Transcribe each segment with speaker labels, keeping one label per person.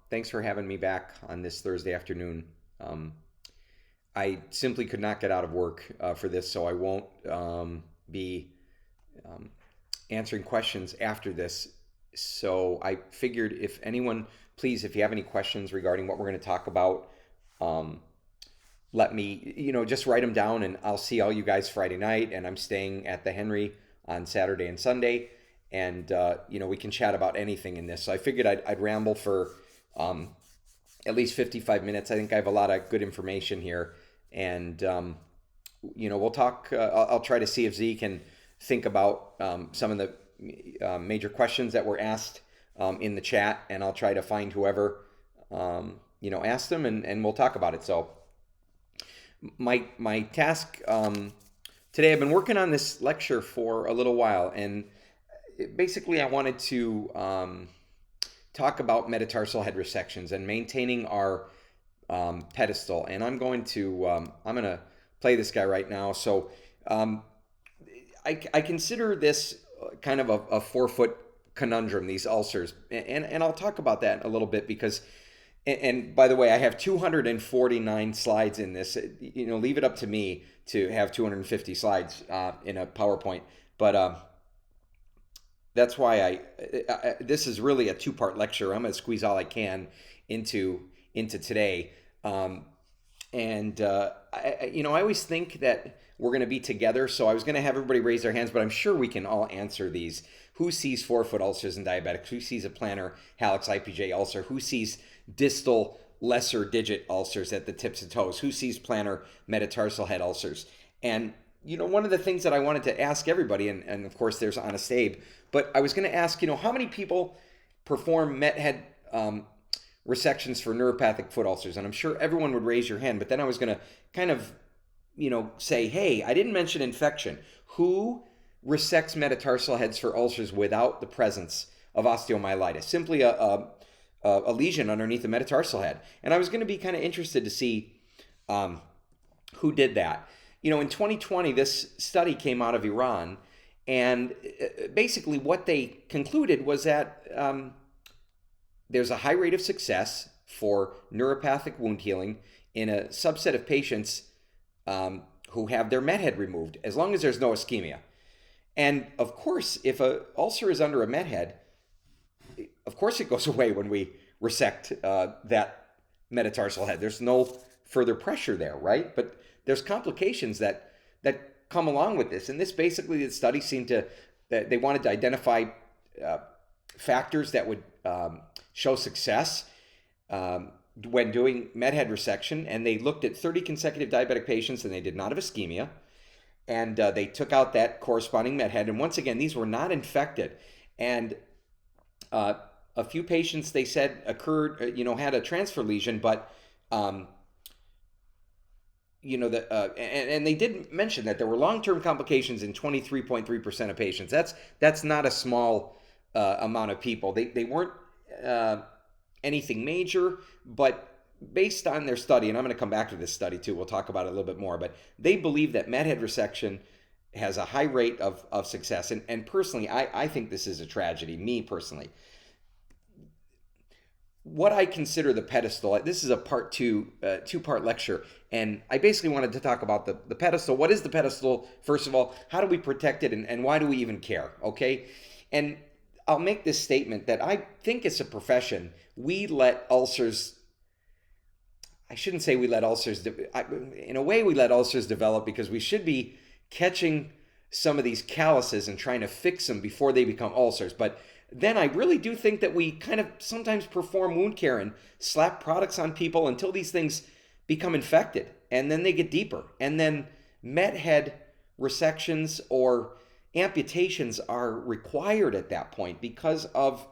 Speaker 1: Thanks for having me back on this Thursday afternoon. Um, I simply could not get out of work for this, so I won't be um, answering questions after this. So I figured if anyone, please, if you have any questions regarding what we're going to talk about, um, let me, just write them down and I'll see all you guys Friday night. And I'm staying at the Henry on Saturday and Sunday. And, we can chat about anything in this. So I figured I'd ramble for um, at least 55 minutes. I think I have a lot of good information here. And, we'll talk. I'll try to see if Z can think about some of the major questions that were asked in the chat. And I'll try to find whoever, asked them and we'll talk about it. So my task today, I've been working on this lecture for a little while. And basically, I wanted to talk about metatarsal head resections and maintaining our pedestal. And I'm going to play this guy right now. So I consider this kind of a forefoot conundrum, these ulcers, and I'll talk about that a little bit because. And by the way, I have 249 slides in this. Leave it up to me to have 250 slides in a PowerPoint. But that's why this is really a two-part lecture. I'm going to squeeze all I can into today. I always think that we're going to be together, so I was going to have everybody raise their hands, but I'm sure we can all answer these. Who sees forefoot ulcers in diabetics? Who sees a plantar hallux IPJ ulcer? Who sees distal lesser digit ulcers at the tips of toes? Who sees plantar metatarsal head ulcers? And one of the things that I wanted to ask everybody, and of course there's Honest Abe, but I was going to ask, how many people perform met head resections for neuropathic foot ulcers? And I'm sure everyone would raise your hand, but then I was going to kind of, say, hey, I didn't mention infection. Who resects metatarsal heads for ulcers without the presence of osteomyelitis? Simply a lesion underneath the metatarsal head. And I was going to be kind of interested to see who did that. In 2020, this study came out of Iran, and basically what they concluded was that there's a high rate of success for neuropathic wound healing in a subset of patients who have their met head removed, as long as there's no ischemia. And of course, if an ulcer is under a met head, of course it goes away when we resect that metatarsal head. There's no further pressure there, right? But there's complications that come along with this. And this basically, the study seemed that they wanted to identify factors that would show success when doing med head resection. And they looked at 30 consecutive diabetic patients and they did not have ischemia. And they took out that corresponding med head. And once again, these were not infected. And a few patients, they said, occurred, had a transfer lesion, but and they did mention that there were long-term complications in 23.3% of patients. That's not a small amount of people. They weren't anything major, but based on their study, and I'm going to come back to this study too, we'll talk about it a little bit more, but they believe that med head resection has a high rate of success. And personally, I think this is a tragedy, me personally. What I consider the pedestal, this is a two-part lecture, and I basically wanted to talk about the pedestal. What is the pedestal, first of all? How do we protect it, and why do we even care, okay? And I'll make this statement that I think it's a profession. We let ulcers, I shouldn't say we let ulcers, in a way we let ulcers develop because we should be catching some of these calluses and trying to fix them before they become ulcers. But then I really do think that we kind of sometimes perform wound care and slap products on people until these things become infected, and then they get deeper. And then met head resections or amputations are required at that point because of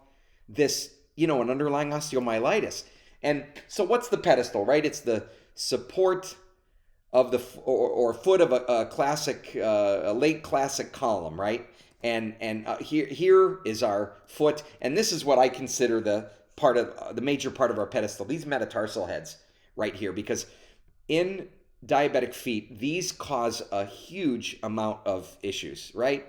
Speaker 1: this, an underlying osteomyelitis. And so what's the pedestal, right? It's the support of the or foot of a classic, a late classic column, right? And here is our foot, and this is what I consider the major part of our pedestal. These metatarsal heads right here, because in diabetic feet, these cause a huge amount of issues, right?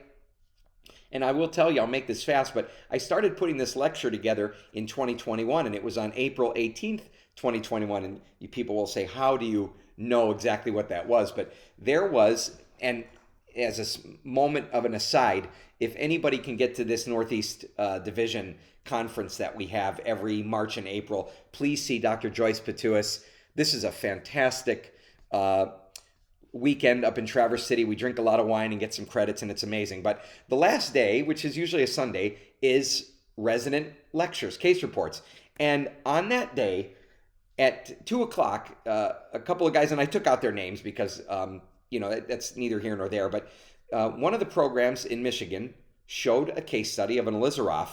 Speaker 1: And I will tell you, I'll make this fast, but I started putting this lecture together in 2021, and it was on April 18th, 2021. And people will say, how do you know exactly what that was? But there was, and as a moment of an aside, if anybody can get to this Northeast Division conference that we have every March and April, please see Dr. Joyce Patuis. This is a fantastic weekend up in Traverse City. We drink a lot of wine and get some credits, and it's amazing. But the last day, which is usually a Sunday, is resident lectures, case reports. And on that day, at 2 o'clock, a couple of guys, and I took out their names because, that's neither here nor there, but one of the programs in Michigan showed a case study of an Elizaroff.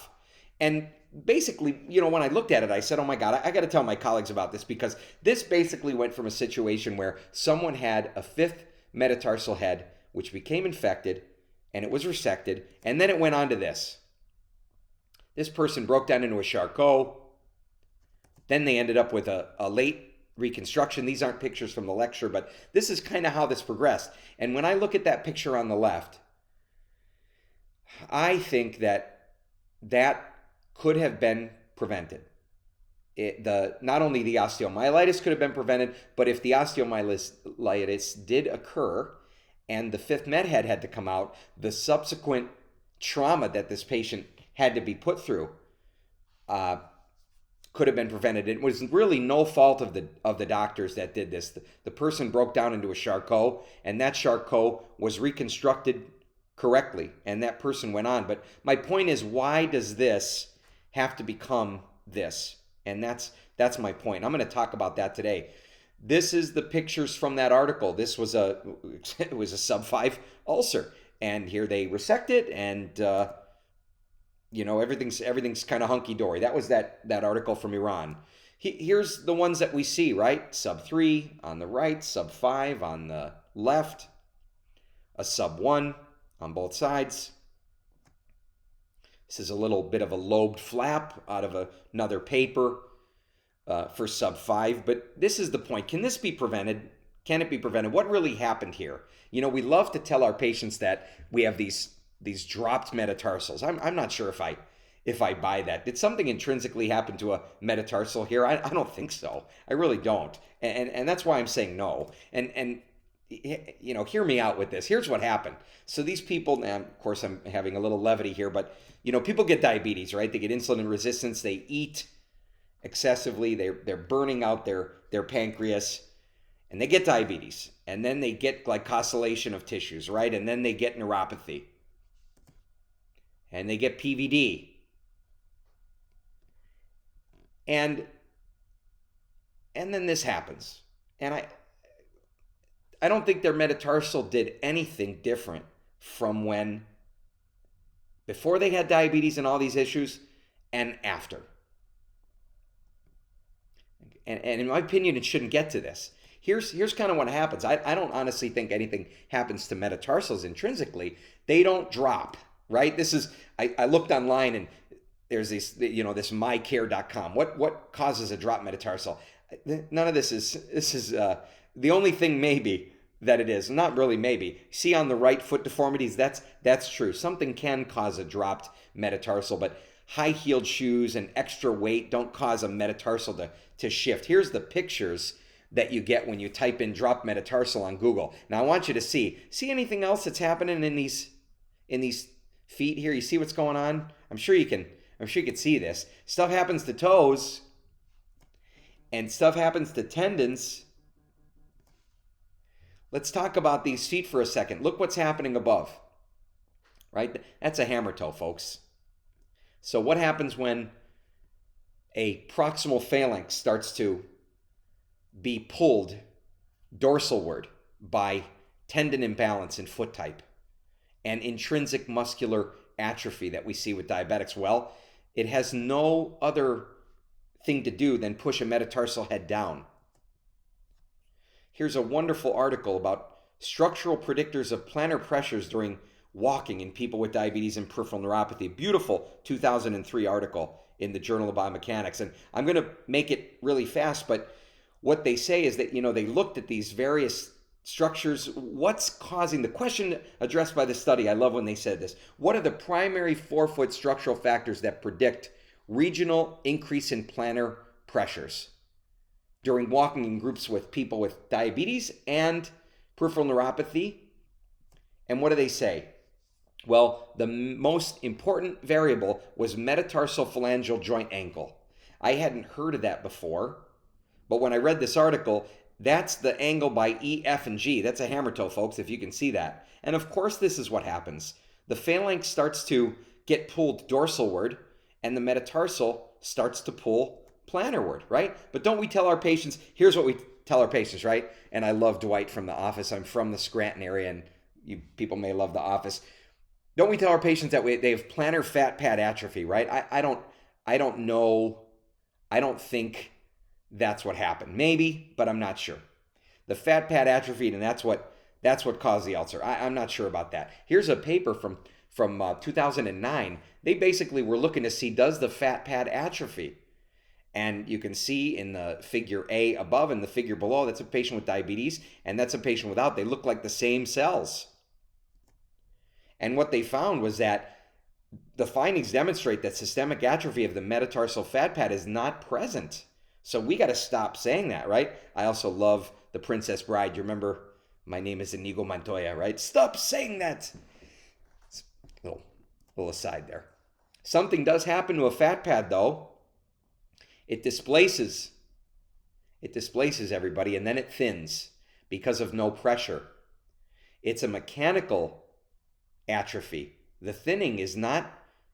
Speaker 1: And basically, when I looked at it, I said, oh my God, I got to tell my colleagues about this, because this basically went from a situation where someone had a fifth metatarsal head, which became infected, and it was resected, and then it went on to this. This person broke down into a Charcot. Then they ended up with a late reconstruction. These aren't pictures from the lecture, but this is kind of how this progressed. And when I look at that picture on the left, I think that could have been prevented. Not only the osteomyelitis could have been prevented, but if the osteomyelitis did occur and the fifth med head had to come out, the subsequent trauma that this patient had to be put through could have been prevented. It was really no fault of the doctors that did this. The person broke down into a Charcot, and that Charcot was reconstructed correctly, and that person went on. But my point is, why does this have to become this? And that's my point. I'm going to talk about that today. This is the pictures from that article. This was it was a sub 5 ulcer, and here they resect it, and everything's kind of hunky dory. That was that article from Iran. Here's the ones that we see, right? Sub 3 on the right, sub 5 on the left, a sub 1 on both sides. This is a little bit of a lobed flap out of another paper for sub 5. But this is the point. Can this be prevented? Can it be prevented? What really happened here? We love to tell our patients that we have these dropped metatarsals. I'm not sure if I buy that. Did something intrinsically happen to a metatarsal here? I don't think so. I really don't. And that's why I'm saying no. And hear me out with this. Here's what happened. So these people, and of course I'm having a little levity here, but people get diabetes, right? They get insulin resistance. They eat excessively. They're burning out their pancreas, and they get diabetes. And then they get glycosylation of tissues, right? And then they get neuropathy. And they get PVD. And then this happens. And I don't think their metatarsal did anything different from before they had diabetes and all these issues, and after. And in my opinion, it shouldn't get to this. Here's kind of what happens. I don't honestly think anything happens to metatarsals intrinsically. They don't drop, right? This is, I looked online, and there's this mycare.com. What causes a drop metatarsal? None of this is the only thing maybe that it is. Not really maybe. See on the right, foot deformities, that's true. Something can cause a dropped metatarsal, but high-heeled shoes and extra weight don't cause a metatarsal to shift. Here's the pictures that you get when you type in drop metatarsal on Google. Now I want you to see anything else that's happening in these feet here. You see what's going on? I'm sure you can see this. Stuff happens to toes, and stuff happens to tendons. Let's talk about these feet for a second. Look what's happening above, right? That's a hammer toe, folks. So what happens when a proximal phalanx starts to be pulled dorsalward by tendon imbalance in foot type and intrinsic muscular atrophy that we see with diabetics? Well, it has no other thing to do than push a metatarsal head down. Here's a wonderful article about structural predictors of plantar pressures during walking in people with diabetes and peripheral neuropathy. Beautiful 2003 article in the Journal of Biomechanics. And I'm going to make it really fast, but what they say is that, they looked at these various structures, what's causing the question addressed by the study? I love when they said this. What are the primary forefoot structural factors that predict regional increase in plantar pressures during walking in groups with people with diabetes and peripheral neuropathy? And what do they say? Well, the most important variable was metatarsal phalangeal joint angle. I hadn't heard of that before, but when I read this article, that's the angle by E, F, and G. That's a hammer toe, folks, if you can see that. And of course, this is what happens. The phalanx starts to get pulled dorsalward, and the metatarsal starts to pull plantarward, right? But don't we tell our patients, here's what we tell our patients, right? And I love Dwight from The Office. I'm from the Scranton area, and you people may love The Office. Don't we tell our patients that they have plantar fat pad atrophy, right? I don't know. I don't think that's what happened. Maybe, but I'm not sure. The fat pad atrophied, and that's what caused the ulcer. I'm not sure about that. Here's a paper from 2009. They basically were looking to see, does the fat pad atrophy? And you can see in the figure A above and the figure below, that's a patient with diabetes, and that's a patient without. They look like the same cells. And what they found was that the findings demonstrate that systemic atrophy of the metatarsal fat pad is not present. So we got to stop saying that, right? I also love The Princess Bride. You remember, my name is Inigo Montoya, right? Stop saying that. Little aside there. Something does happen to a fat pad, though. It displaces everybody, and then it thins because of no pressure. It's a mechanical atrophy. The thinning is not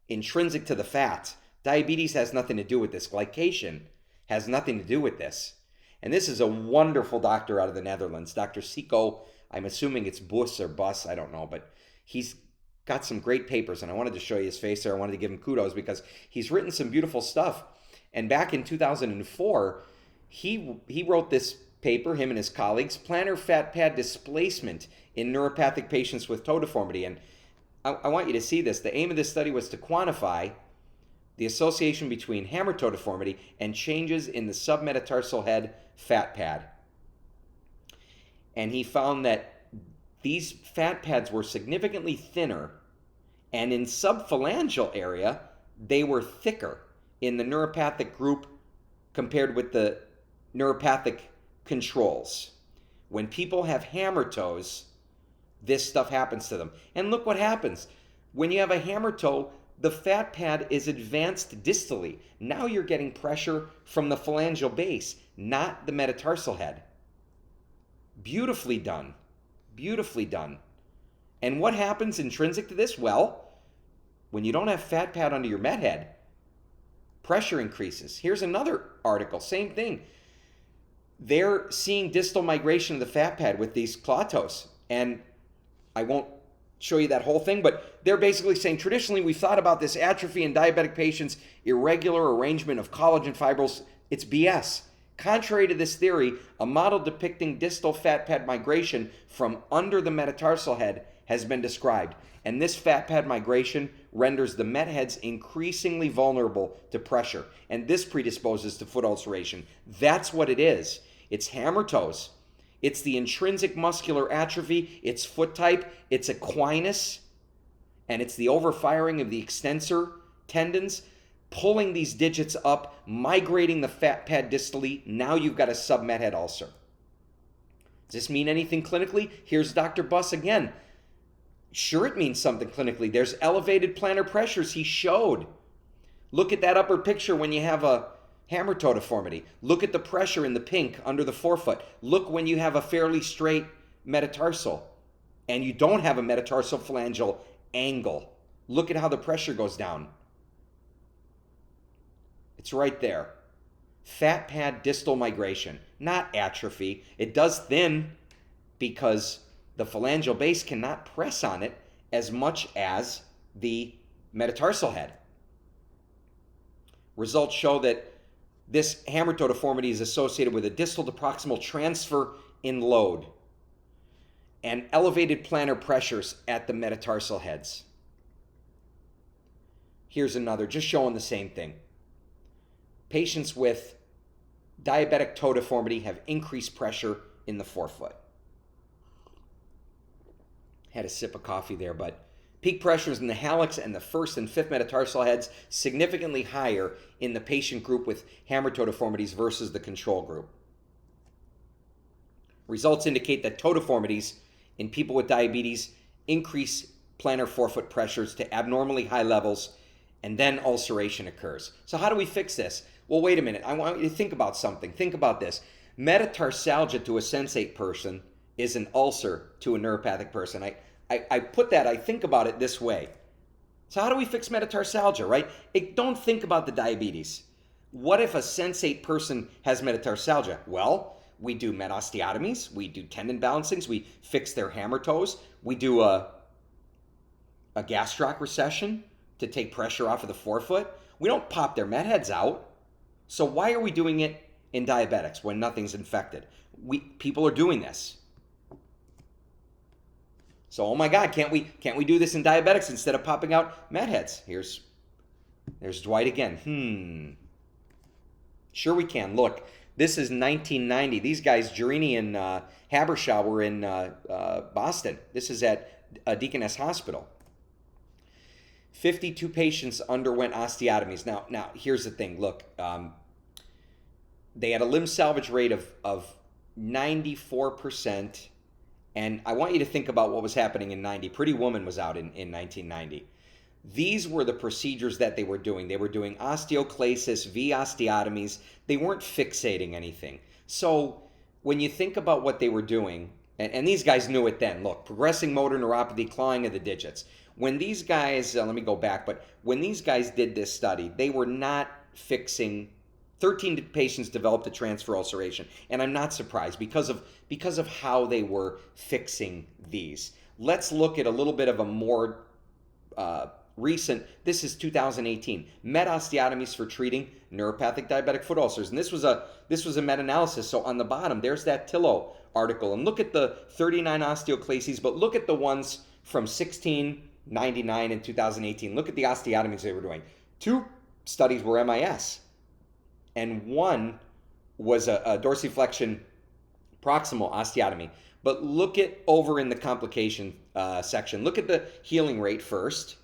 Speaker 1: intrinsic to the fat. Diabetes has nothing to do with this. Glycation has nothing to do with this. And this is a wonderful doctor out of the Netherlands, Dr. Sico. I'm assuming it's Bus or Bus, I don't know, but he's got some great papers, and I wanted to show you his face there. I wanted to give him kudos because he's written some beautiful stuff. And back in 2004, he wrote this paper, him and his colleagues, plantar fat pad displacement in neuropathic patients with toe deformity. And I want you to see this. The aim of this study was to quantify the association between hammer toe deformity and changes in the submetatarsal head fat pad. And he found that these fat pads were significantly thinner, and in subphalangeal area, they were thicker in the neuropathic group compared with the neuropathic controls. When people have hammer toes, this stuff happens to them. And look what happens. When you have a hammer toe, the fat pad is advanced distally. Now you're getting pressure from the phalangeal base, not the metatarsal head. Beautifully done. Beautifully done. And what happens intrinsic to this? Well, when you don't have fat pad under your met head, pressure increases. Here's another article, same thing. They're seeing distal migration of the fat pad with these claw toes. And I won't show you that whole thing, but they're basically saying traditionally we thought about this atrophy in diabetic patients, irregular arrangement of collagen fibrils. It's BS. Contrary to this theory, a model depicting distal fat pad migration from under the metatarsal head has been described. And this fat pad migration renders the met heads increasingly vulnerable to pressure. And this predisposes to foot ulceration. That's what it is. It's hammer toes. It's the intrinsic muscular atrophy. It's foot type. It's equinus. And it's the overfiring of the extensor tendons, pulling these digits up, migrating the fat pad distally. Now you've got a submet head ulcer. Does this mean anything clinically? Here's Dr. Buss again. Sure, it means something clinically. There's elevated plantar pressures he showed. Look at that upper picture when you have a hammer toe deformity. Look at the pressure in the pink under the forefoot. Look when you have a fairly straight metatarsal and you don't have a metatarsal phalangeal angle. Look at how the pressure goes down. It's right there. Fat pad distal migration, not atrophy. It does thin because the phalangeal base cannot press on it as much as the metatarsal head. Results show that this hammer toe deformity is associated with a distal to proximal transfer in load and elevated plantar pressures at the metatarsal heads. Here's another, just showing the same thing. Patients with diabetic toe deformity have increased pressure in the forefoot. Had a sip of coffee there, but peak pressures in the hallux and the first and fifth metatarsal heads significantly higher in the patient group with hammer toe deformities versus the control group. Results indicate that toe deformities in people with diabetes increase plantar forefoot pressures to abnormally high levels, and then ulceration occurs. So how do we fix this? Well, wait a minute. I want you to think about something. Think about this. Metatarsalgia to a sensate person is an ulcer to a neuropathic person. I think about it this way. So how do we fix metatarsalgia, right? Don't think about the diabetes. What if a sensate person has metatarsalgia? Well, we do metaosteotomies, we do tendon balancings, we fix their hammer toes, we do a gastroc recession to take pressure off of the forefoot. We don't pop their met heads out. So why are we doing it in diabetics when nothing's infected? People are doing this. So, oh my God, can't we do this in diabetics instead of popping out met heads? There's Dwight again. Sure we can. Look, this is 1990. These guys, Jerini and Habershaw, were in Boston. This is at Deaconess Hospital. 52 patients underwent osteotomies. Now here's the thing. Look, they had a limb salvage rate of 94%. And I want you to think about what was happening in 90. Pretty Woman was out in 1990. These were the procedures that they were doing. They were doing osteoclasis, V-osteotomies. They weren't fixating anything. So when you think about what they were doing, and these guys knew it then. Look, progressing motor neuropathy, clawing of the digits. When these guys, let me go back, but when these guys did this study, they were not fixing. 13 patients developed a transfer ulceration, and I'm not surprised because of how they were fixing these. Let's look at a little bit of a more recent. This is 2018. Metaosteotomies for treating neuropathic diabetic foot ulcers, and this was a meta-analysis. So on the bottom, there's that Tillo article, and look at the 39 osteoclases, but look at the ones from 1699 and 2018. Look at the osteotomies they were doing. 2 studies were MIS. And 1 was a dorsiflexion proximal osteotomy. But look at over in the complication section. Look at the healing rate first.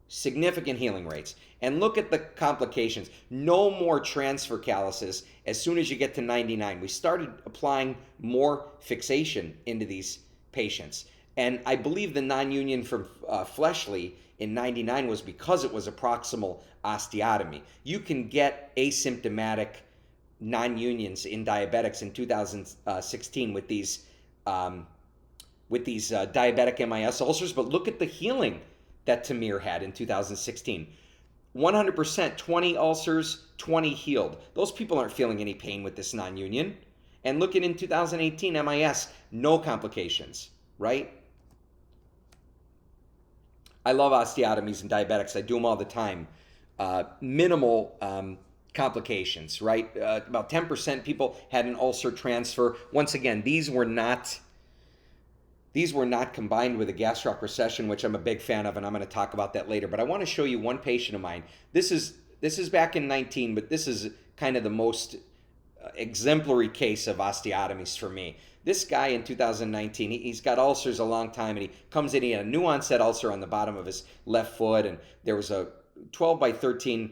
Speaker 1: Significant healing rates. And look at the complications. No more transfer calluses as soon as you get to 99. We started applying more fixation into these patients. And I believe the non-union from Fleshley in 99 was because it was a proximal osteotomy. You can get asymptomatic non-unions in diabetics in 2016 with these diabetic MIS ulcers, but look at the healing that Tamir had in 2016. 100%, 20 ulcers, 20 healed. Those people aren't feeling any pain with this non-union. And look at in 2018 MIS, no complications, right? I love osteotomies in diabetics. I do them all the time. Minimal complications, right? About 10% people had an ulcer transfer. Once again, these were not combined with a gastroc recession, which I'm a big fan of, and I'm going to talk about that later. But I want to show you one patient of mine. This is back in 19, but this is kind of the most exemplary case of osteotomies for me. This guy in 2019, he's got ulcers a long time, and he comes in, he had a new onset ulcer on the bottom of his left foot, and there was a 12 by 13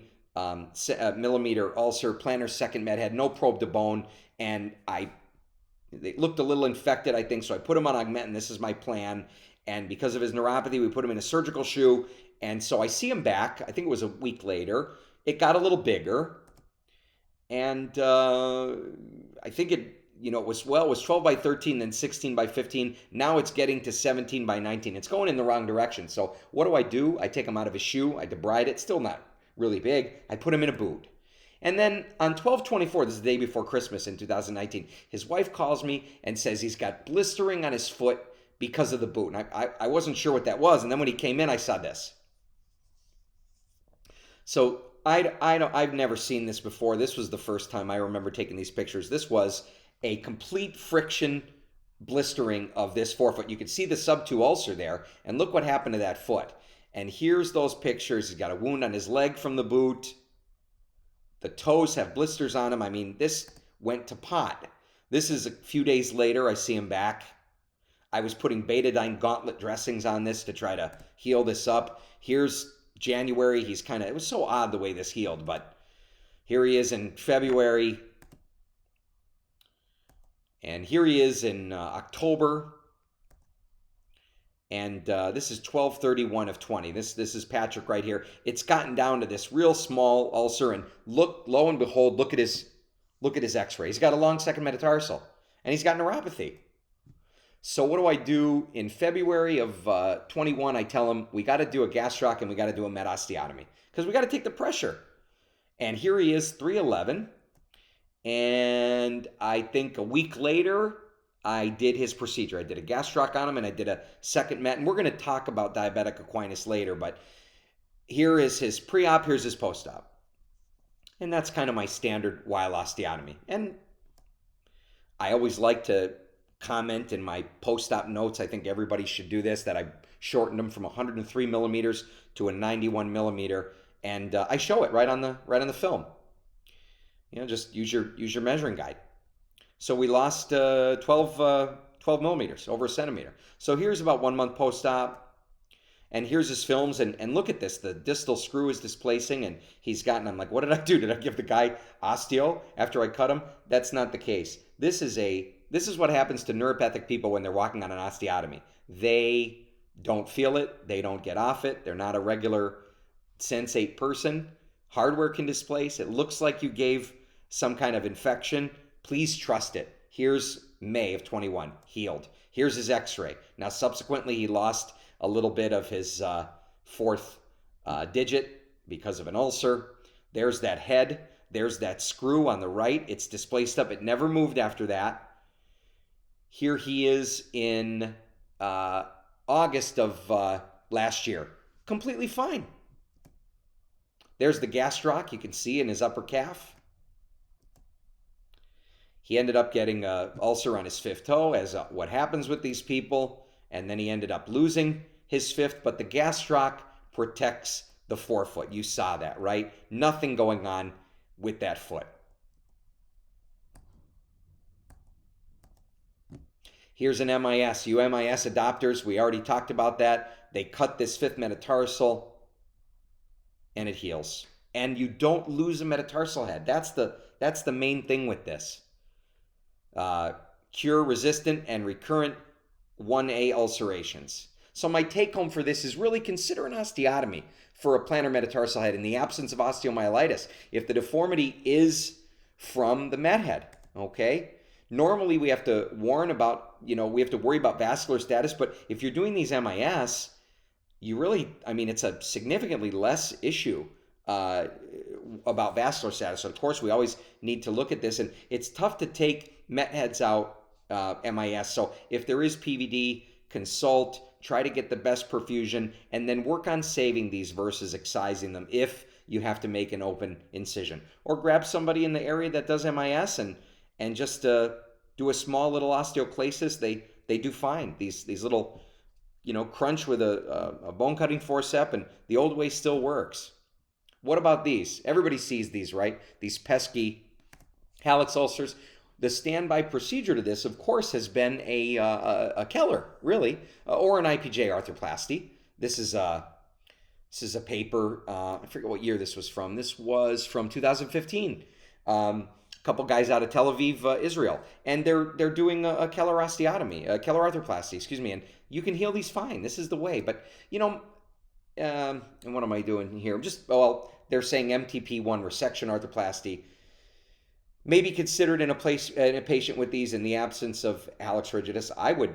Speaker 1: millimeter ulcer, plantar second med, had no probe to bone, and they looked a little infected, I think, so I put him on Augmentin. This is my plan, and because of his neuropathy, we put him in a surgical shoe, and so I see him back. I think it was a week later. It got a little bigger, and I think it was 12 by 13, then 16 by 15. Now it's getting to 17 by 19. It's going in the wrong direction. So what do? I take him out of his shoe. I debride it. Still not really big. I put him in a boot. And then on 12/24, this is the day before Christmas in 2019, his wife calls me and says he's got blistering on his foot because of the boot. And I wasn't sure what that was. And then when he came in, I saw this. So I've never seen this before. This was the first time I remember taking these pictures. This was a complete friction blistering of this forefoot. You can see the sub-2 ulcer there, and look what happened to that foot. And here's those pictures. He's got a wound on his leg from the boot. The toes have blisters on them. I mean, this went to pot. This is a few days later. I see him back. I was putting betadine gauntlet dressings on this to try to heal this up. Here's January. He's kind of, it was so odd the way this healed, but here he is in February. And here he is in October. And this is 12/31 of 20. This is Patrick right here. It's gotten down to this real small ulcer, and look, lo and behold, look at his X-ray. He's got a long second metatarsal, and he's got neuropathy. So what do I do in February of 21? I tell him we got to do a gastroc and we got to do a metaosteotomy because we got to take the pressure. And here he is, 3/11, and I think a week later, I did his procedure. I did a gastroc on him, and I did a second met. And we're going to talk about diabetic equinus later, but here is his pre-op, here's his post-op. And that's kind of my standard while osteotomy. And I always like to comment in my post-op notes, I think everybody should do this, that I shortened them from 103 millimeters to a 91 millimeter. And I show it right on the film. You know, just use your measuring guide. So we lost 12 millimeters, over a centimeter. So here's about 1 month post-op, and here's his films, and look at this. The distal screw is displacing, and he's gotten, I'm like, what did I do? Did I give the guy osteo after I cut him? That's not the case. This is what happens to neuropathic people when they're walking on an osteotomy. They don't feel it. They don't get off it. They're not a regular sensate person. Hardware can displace. It looks like you gave some kind of infection. Please trust it. Here's May of 21, healed. Here's his X-ray. Now, subsequently, he lost a little bit of his fourth digit because of an ulcer. There's that head. There's that screw on the right. It's displaced up. It never moved after that. Here he is in August of last year. Completely fine. There's the gastroc you can see in his upper calf. He ended up getting an ulcer on his fifth toe, as what happens with these people, and then he ended up losing his fifth, but the gastroc protects the forefoot. You saw that, right? Nothing going on with that foot. Here's an MIS. You MIS adopters, we already talked about that. They cut this fifth metatarsal, and it heals. And you don't lose a metatarsal head. That's the main thing with this. Cure-resistant and recurrent 1A ulcerations. So my take-home for this is really consider an osteotomy for a plantar metatarsal head in the absence of osteomyelitis if the deformity is from the met head, okay? Normally we have to warn about, we have to worry about vascular status, but if you're doing these MIS, you really, it's a significantly less issue about vascular status. So of course, we always need to look at this, and it's tough to take met heads out MIS. So if there is PVD, consult, try to get the best perfusion, and then work on saving these versus excising them if you have to make an open incision. Or grab somebody in the area that does MIS and just do a small little osteoclasis. They do fine. These little, crunch with a bone cutting forceps, and the old way still works. What about these? Everybody sees these, right? These pesky hallux ulcers. The standby procedure to this, of course, has been a Keller, really, or an IPJ arthroplasty. This is a paper. I forget what year this was from. This was from 2015. A couple guys out of Tel Aviv, Israel, and they're doing a Keller osteotomy, a Keller arthroplasty, excuse me, and you can heal these fine. This is the way. But and what am I doing here? They're saying MTP1 resection arthroplasty. Maybe considered in a patient with these in the absence of hallux rigidus. I would.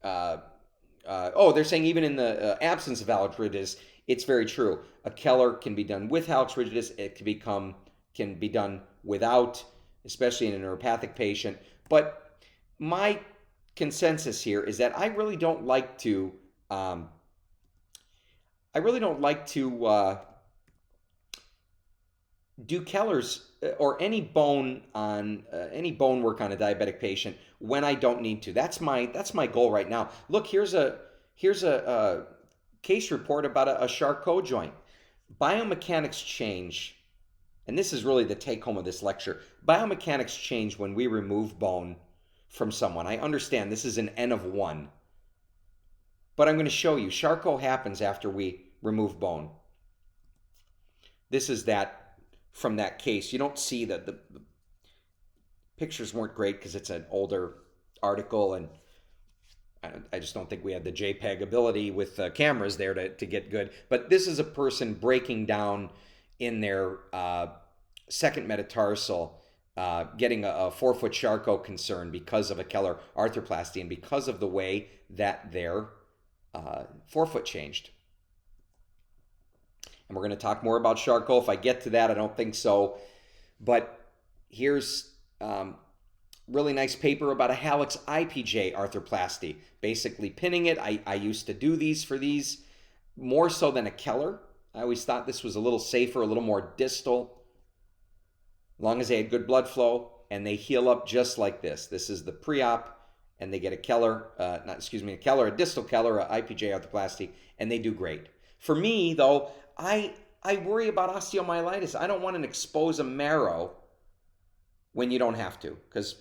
Speaker 1: They're saying even in the absence of hallux rigidus, it's very true. A Keller can be done with hallux rigidus. It can be done without, especially in a neuropathic patient. But my consensus here is that I really don't like to. Do Kellers or any bone work on a diabetic patient when I don't need to. That's my goal right now. Look, here's a case report about a Charcot joint. Biomechanics change, and this is really the take home of this lecture. Biomechanics change when we remove bone from someone. I understand this is an N of 1. But I'm going to show you. Charcot happens after we remove bone. This is that from that case. You don't see that the pictures weren't great because it's an older article, and I just don't think we had the JPEG ability with cameras there to get good. But this is a person breaking down in their second metatarsal, getting a 4-foot Charcot concern because of a Keller arthroplasty and because of the way that their forefoot changed. And we're going to talk more about Charcot. If I get to that, I don't think so. But here's really nice paper about a hallux IPJ arthroplasty. Basically pinning it. I used to do these for these more so than a Keller. I always thought this was a little safer, a little more distal. As long as they had good blood flow, and they heal up just like this. This is the pre-op, and they get a Keller, a distal Keller, a IPJ arthroplasty, and they do great. For me, though, I worry about osteomyelitis. I don't want to expose a marrow when you don't have to, because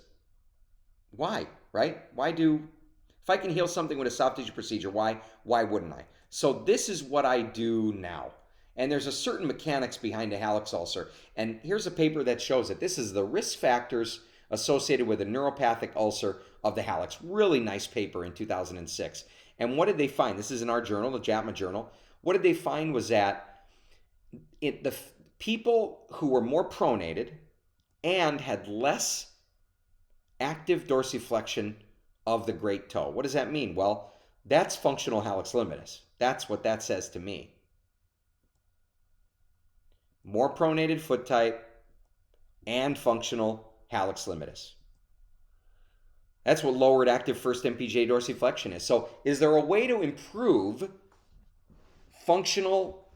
Speaker 1: why, right? If I can heal something with a soft tissue procedure, why wouldn't I? So this is what I do now. And there's a certain mechanics behind a hallux ulcer. And here's a paper that shows it. This is the risk factors associated with a neuropathic ulcer of the hallux. Really nice paper in 2006. And what did they find? This is in our journal, the JAMA journal. What did they find was that the people who were more pronated and had less active dorsiflexion of the great toe. What does that mean? Well, that's functional hallux limitus. That's what that says to me. More pronated foot type and functional hallux limitus. That's what lowered active first MPJ dorsiflexion is. So is there a way to improve functional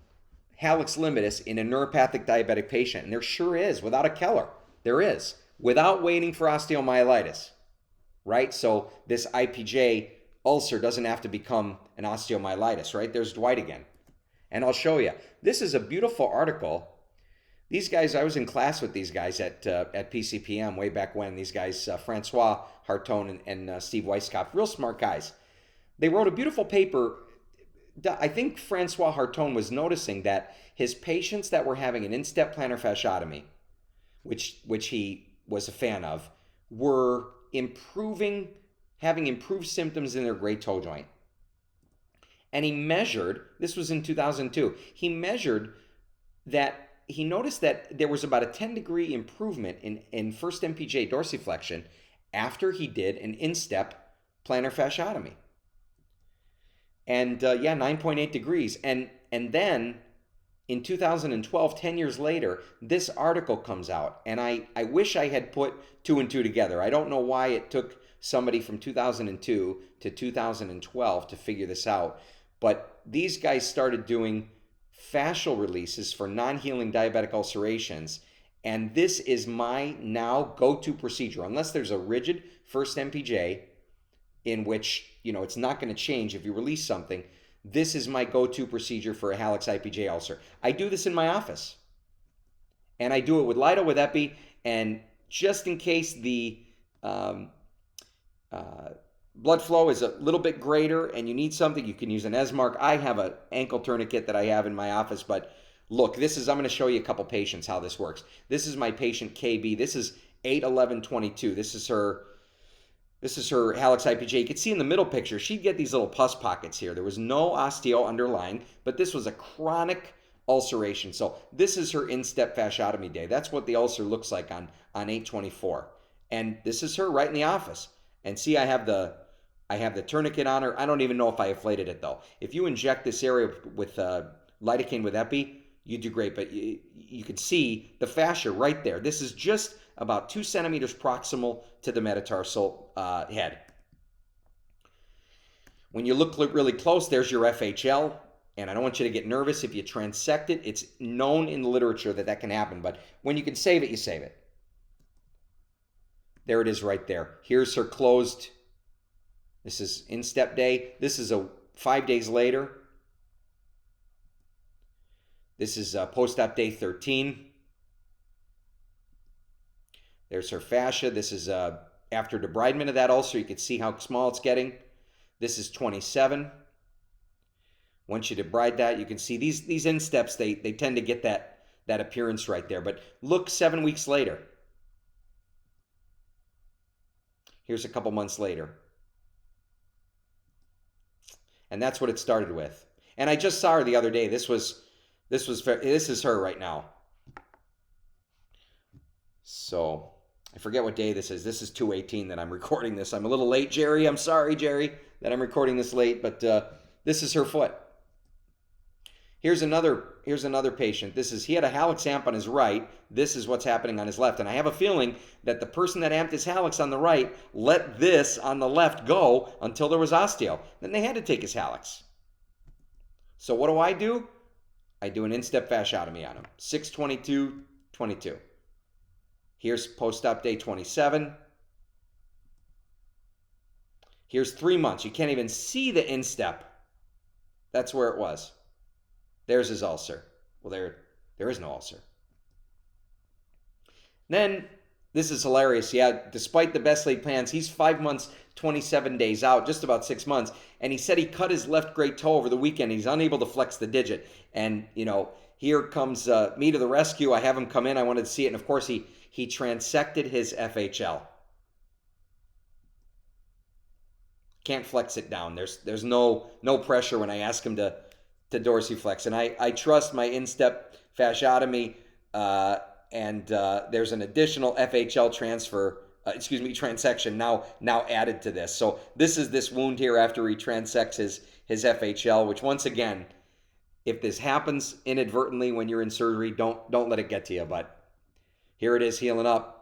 Speaker 1: hallux limitus in a neuropathic diabetic patient? And there sure is, without a Keller. There is, without waiting for osteomyelitis, right? So this IPJ ulcer doesn't have to become an osteomyelitis, right? There's Dwight again. And I'll show you. This is a beautiful article. These guys, I was in class with these guys at PCPM way back when. These guys, Francois Harton and Steve Weisskopf, real smart guys. They wrote a beautiful paper. I think Francois Harton was noticing that his patients that were having an instep plantar fasciotomy, which he was a fan of, were having improved symptoms in their great toe joint. And he measured, this was in 2002, he noticed that there was about a 10-degree improvement in first MPJ dorsiflexion after he did an instep plantar fasciotomy. And 9.8 degrees. And then in 2012, 10 years later, this article comes out. And I wish I had put 2 and 2 together. I don't know why it took somebody from 2002 to 2012 to figure this out. But these guys started doing fascial releases for non-healing diabetic ulcerations. And this is my now go-to procedure. Unless there's a rigid first MPJ in which, it's not going to change if you release something, this is my go-to procedure for a hallux IPJ ulcer. I do this in my office. And I do it with Lido, with Epi, and just in case the blood flow is a little bit greater and you need something, you can use an Esmark. I have an ankle tourniquet that I have in my office, but look, I'm going to show you a couple patients how this works. This is my patient KB. This is 8/11/22. This is her hallux IPJ. You can see in the middle picture, she'd get these little pus pockets here. There was no osteo underlying, but this was a chronic ulceration. So this is her instep fasciotomy day. That's what the ulcer looks like on 8/24. And this is her right in the office. And see, I have the tourniquet on her. I don't even know if I inflated it though. If you inject this area with lidocaine with Epi, you do great. But you can see the fascia right there. This is just about 2 centimeters proximal to the metatarsal head. When you look really close, there's your FHL. And I don't want you to get nervous if you transect it. It's known in the literature that can happen. But when you can save it, you save it. There it is right there. Here's her closed. This is instep day. This is 5 days later. This is post-op day 13. There's her fascia. This is after debridement of that ulcer. You can see how small it's getting. This is 27. Once you debride that, you can see these insteps, they tend to get that appearance right there. But look 7 weeks later. Here's a couple months later. And that's what it started with. And I just saw her the other day. This is her right now. So I forget what day this is. This is 2/18 that I'm recording this. I'm a little late, Jerry. I'm sorry, Jerry, that I'm recording this late, but this is her foot. Here's another patient. He had a hallux amp on his right. This is what's happening on his left. And I have a feeling that the person that amped his hallux on the right let this on the left go until there was osteo. Then they had to take his hallux. So what do? I do an instep fasciotomy on him. 6/22/22. Here's post-op day 27. Here's 3 months. You can't even see the instep. That's where it was. There's his ulcer. Well, there is no ulcer. Then, this is hilarious. Yeah, despite the best laid plans, he's 5 months, 27 days out, just about 6 months. And he said he cut his left great toe over the weekend. He's unable to flex the digit. And, here comes me to the rescue. I have him come in. I wanted to see it. And, of course, he transected his FHL. Can't flex it down. There's no pressure when I ask him to dorsiflex. And I trust my instep fasciotomy, and there's an additional FHL transection now added to this. So this is this wound here after he transects his FHL, which once again, if this happens inadvertently when you're in surgery, don't let it get to you. But here it is healing up.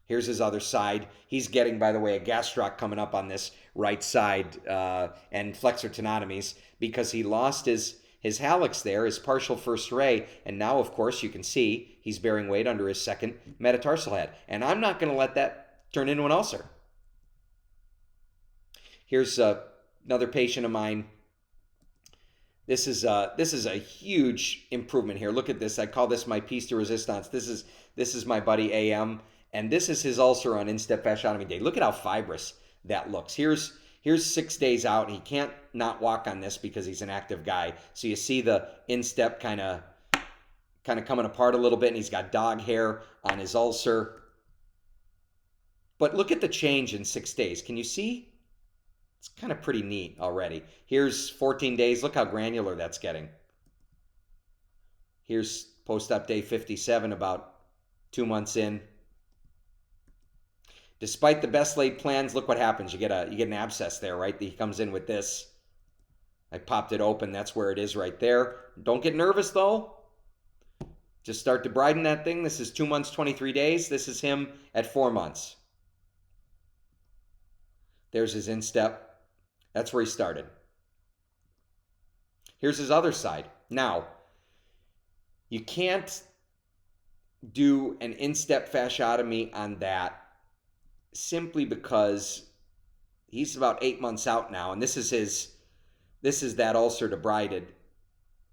Speaker 1: Here's his other side. He's getting, by the way, a gastroc coming up on this right side and flexor tenotomies because he lost his hallux there, his partial first ray, and now, of course, you can see he's bearing weight under his second metatarsal head. And I'm not going to let that turn into an ulcer. Here's another patient of mine. This is a huge improvement here. Look at this. I call this my piece de resistance. This is my buddy AM. And this is his ulcer on instep fasciotomy day. Look at how fibrous that looks. Here's 6 days out. He can't not walk on this because he's an active guy. So you see the instep kind of coming apart a little bit, and he's got dog hair on his ulcer. But look at the change in 6 days. Can you see? It's kind of pretty neat already. Here's 14 days. Look how granular that's getting. Here's post-op day 57, about 2 months in. Despite the best laid plans, look what happens. You get an abscess there, right? He comes in with this. I popped it open. That's where it is right there. Don't get nervous, though. Just start debriding that thing. This is 2 months, 23 days. This is him at 4 months. There's his instep. That's where he started. Here's his other side. Now, you can't do an instep fasciotomy on that simply because he's about 8 months out now, and this is that ulcer debrided.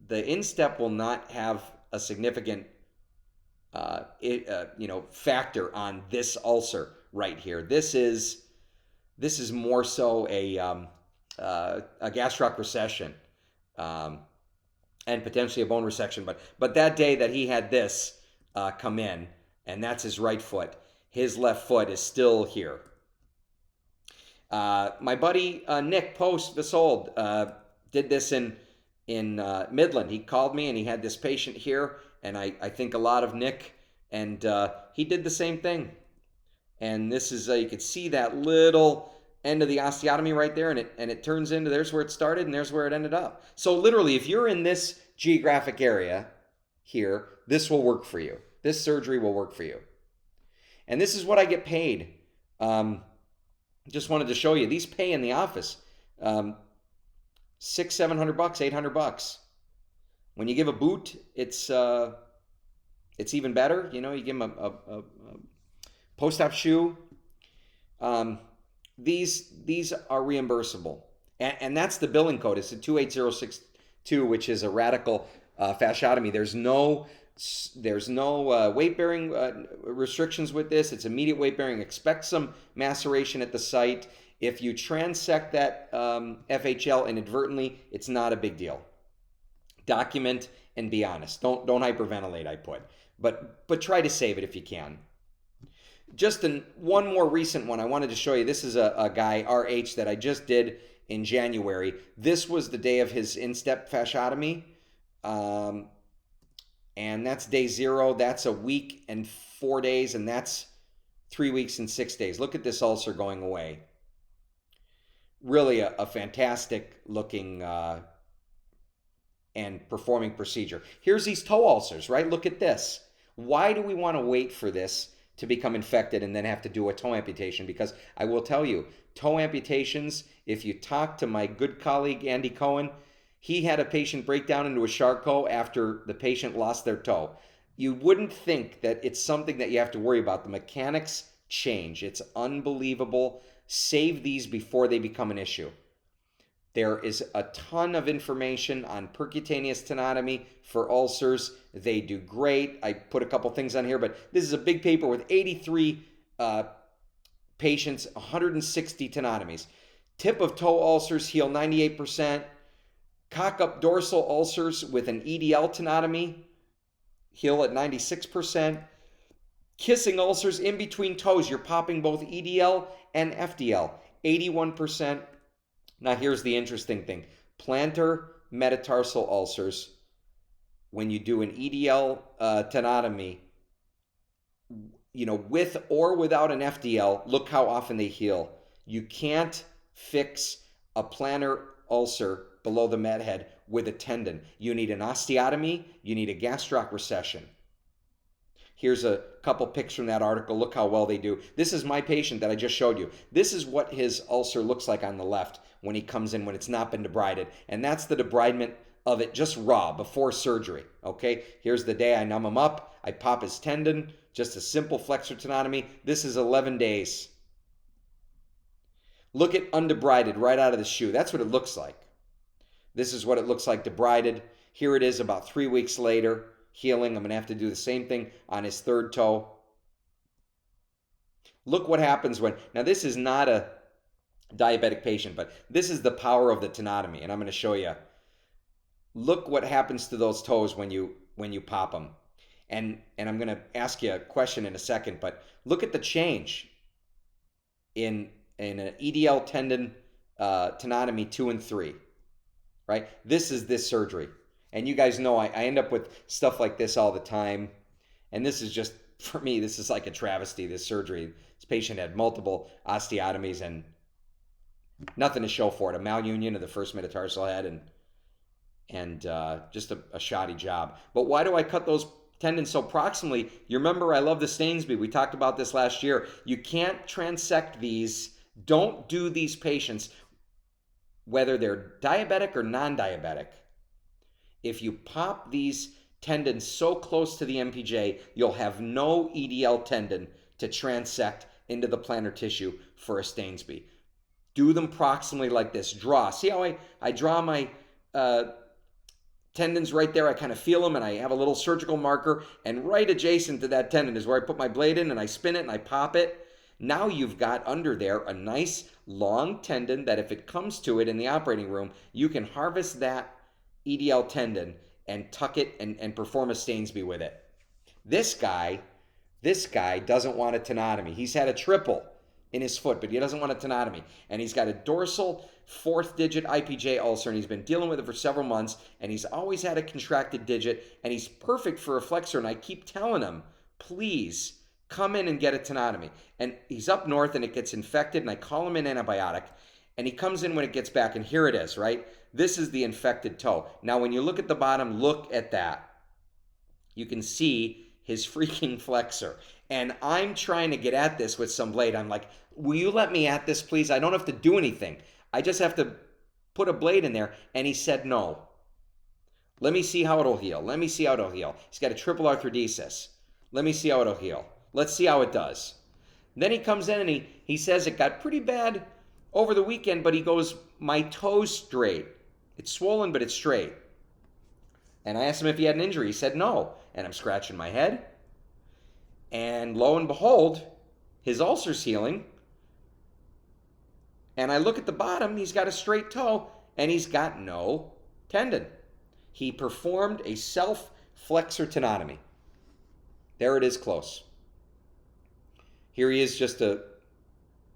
Speaker 1: The instep will not have a significant factor on this ulcer right here. This is more so a gastroc recession and potentially a bone resection. But that day that he had this come in, and that's his right foot, his left foot is still here. My buddy Nick Post Visold did this in Midland. He called me and he had this patient here, and I think a lot of Nick, and he did the same thing. And this is you could see that little end of the osteotomy right there, and it turns into, there's where it started and there's where it ended up. So literally, if you're in this geographic area here, this will work for you. This surgery will work for you. And this is what I get paid. Just wanted to show you. These pay in the office $600, $700, $800. When you give a boot, it's even better. You give them a post-op shoe. These are reimbursable, and that's the billing code. It's a 28062, which is a radical fasciotomy. There's no There's no weight-bearing restrictions with this. It's immediate weight-bearing. Expect some maceration at the site. If you transect that FHL inadvertently, it's not a big deal. Document and be honest. Don't hyperventilate, I put. But try to save it if you can. Just one more recent one I wanted to show you. This is a guy, RH, that I just did in January. This was the day of his instep fasciotomy. And that's day 0. That's a week and 4 days, and that's 3 weeks and 6 days. Look at this ulcer going away. Really a fantastic looking and performing procedure. Here's these toe ulcers, right? Look at this. Why do we want to wait for this to become infected and then have to do a toe amputation? Because I will tell you, toe amputations, if you talk to my good colleague Andy Cohen, he had a patient break down into a Charcot after the patient lost their toe. You wouldn't think that it's something that you have to worry about. The mechanics change. It's unbelievable. Save these before they become an issue. There is a ton of information on percutaneous tenotomy for ulcers. They do great. I put a couple things on here, but this is a big paper with 83 patients, 160 tenotomies. Tip of toe ulcers heal 98%. Cock-up dorsal ulcers with an EDL tenotomy heal at 96%. Kissing ulcers in between toes, you're popping both EDL and FDL, 81%. Now here's the interesting thing. Plantar metatarsal ulcers, when you do an EDL tenotomy, with or without an FDL, look how often they heal. You can't fix a plantar ulcer below the med head with a tendon. You need an osteotomy, you need a gastroc recession. Here's a couple pics from that article. Look how well they do. This is my patient that I just showed you. This is what his ulcer looks like on the left when he comes in, when it's not been debrided. And that's the debridement of it just raw before surgery. Okay, here's the day I numb him up. I pop his tendon, just a simple flexor tenotomy. This is 11 days. Look at undebrided right out of the shoe. That's what it looks like. This is what it looks like debrided. Here it is about 3 weeks later, healing. I'm going to have to do the same thing on his third toe. Look what happens when, now this is not a diabetic patient, but this is the power of the tenotomy, and I'm going to show you. Look what happens to those toes when you pop them. And I'm going to ask you a question in a second, but look at the change in an EDL tendon tenotomy 2 and 3. Right? This is this surgery. And you guys know I end up with stuff like this all the time. And this is just, for me, this is like a travesty, this surgery. This patient had multiple osteotomies and nothing to show for it. A malunion of the first metatarsal head and just a shoddy job. But why do I cut those tendons so proximally? You remember I love the Stainsby. We talked about this last year. You can't transect these. Don't do these patients whether they're diabetic or non-diabetic. If you pop these tendons so close to the MPJ, you'll have no EDL tendon to transect into the plantar tissue for a Stainsby. Do them proximally like this. Draw. See how I draw my tendons right there? I kind of feel them, and I have a little surgical marker, and right adjacent to that tendon is where I put my blade in, and I spin it, and I pop it. Now you've got under there a nice long tendon that if it comes to it in the operating room, you can harvest that EDL tendon and tuck it and perform a Stainsby with it. This guy doesn't want a tenotomy. He's had a triple in his foot, but he doesn't want a tenotomy. And he's got a dorsal 4th digit IPJ ulcer, and he's been dealing with it for several months, and he's always had a contracted digit, and he's perfect for a flexor, and I keep telling him, please, come in and get a tenotomy. And he's up north and it gets infected, and I call him an antibiotic, and he comes in when it gets back, and here it is, right? This is the infected toe. Now, when you look at the bottom, look at that. You can see his freaking flexor. And I'm trying to get at this with some blade. I'm like, will you let me at this, please? I don't have to do anything. I just have to put a blade in there. And he said no. Let me see how it'll heal. Let me see how it'll heal. He's got a triple arthrodesis. Let me see how it'll heal. Let's see how it does. Then he comes in and he says it got pretty bad over the weekend, but he goes, my toe's straight. It's swollen, but it's straight. And I asked him if he had an injury. He said no. And I'm scratching my head. And lo and behold, his ulcer's healing. And I look at the bottom, he's got a straight toe, and he's got no tendon. He performed a self-flexor tenotomy. There it is close. Here he is just a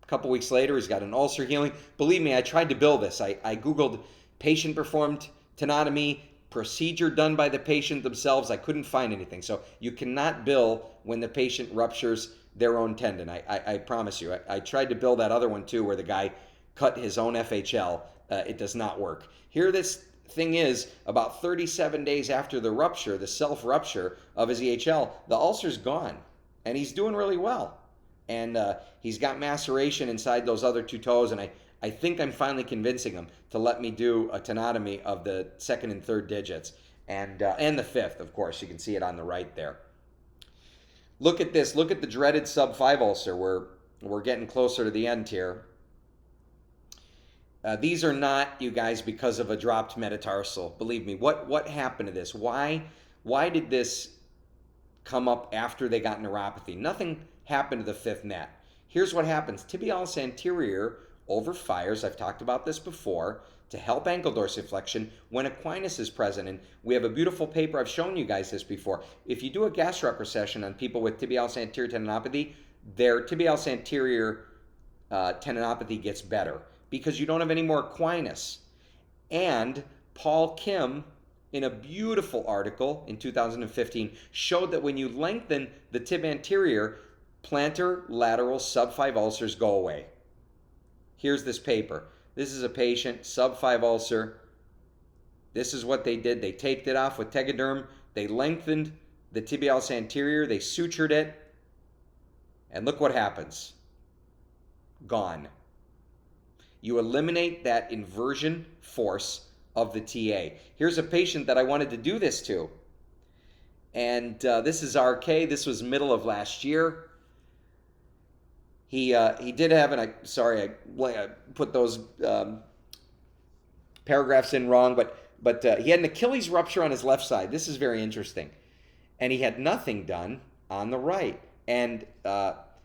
Speaker 1: couple weeks later. He's got an ulcer healing. Believe me, I tried to bill this. I Googled patient-performed tenotomy, procedure done by the patient themselves. I couldn't find anything. So you cannot bill when the patient ruptures their own tendon. I promise you. I tried to bill that other one too where the guy cut his own FHL. It does not work. Here this thing is, about 37 days after the rupture, the self-rupture of his EHL, the ulcer's gone. And he's doing really well. And he's got maceration inside those other two toes, and I think I'm finally convincing him to let me do a tenotomy of the second and third digits, and the fifth, of course. You can see it on the right there. Look at this. Look at the dreaded sub-5 ulcer. We're getting closer to the end here. These are not, you guys, because of a dropped metatarsal. Believe me. What happened to this? Why did this come up after they got neuropathy? Nothing happened to the fifth met. Here's what happens. Tibialis anterior overfires, I've talked about this before, to help ankle dorsiflexion when equinus is present. And we have a beautiful paper, I've shown you guys this before. If you do a gastroc recession on people with tibialis anterior tendinopathy, their tibialis anterior tendinopathy gets better because you don't have any more equinus. And Paul Kim, in a beautiful article in 2015, showed that when you lengthen the tib anterior, plantar lateral sub-5 ulcers go away. Here's this paper. This is a patient, sub-5 ulcer. This is what they did. They taped it off with Tegaderm. They lengthened the tibialis anterior. They sutured it. And look what happens. Gone. You eliminate that inversion force of the TA. Here's a patient that I wanted to do this to. And this is RK. This was middle of last year. He did have, and I put those paragraphs in wrong, but he had an Achilles rupture on his left side. This is very interesting. And he had nothing done on the right. And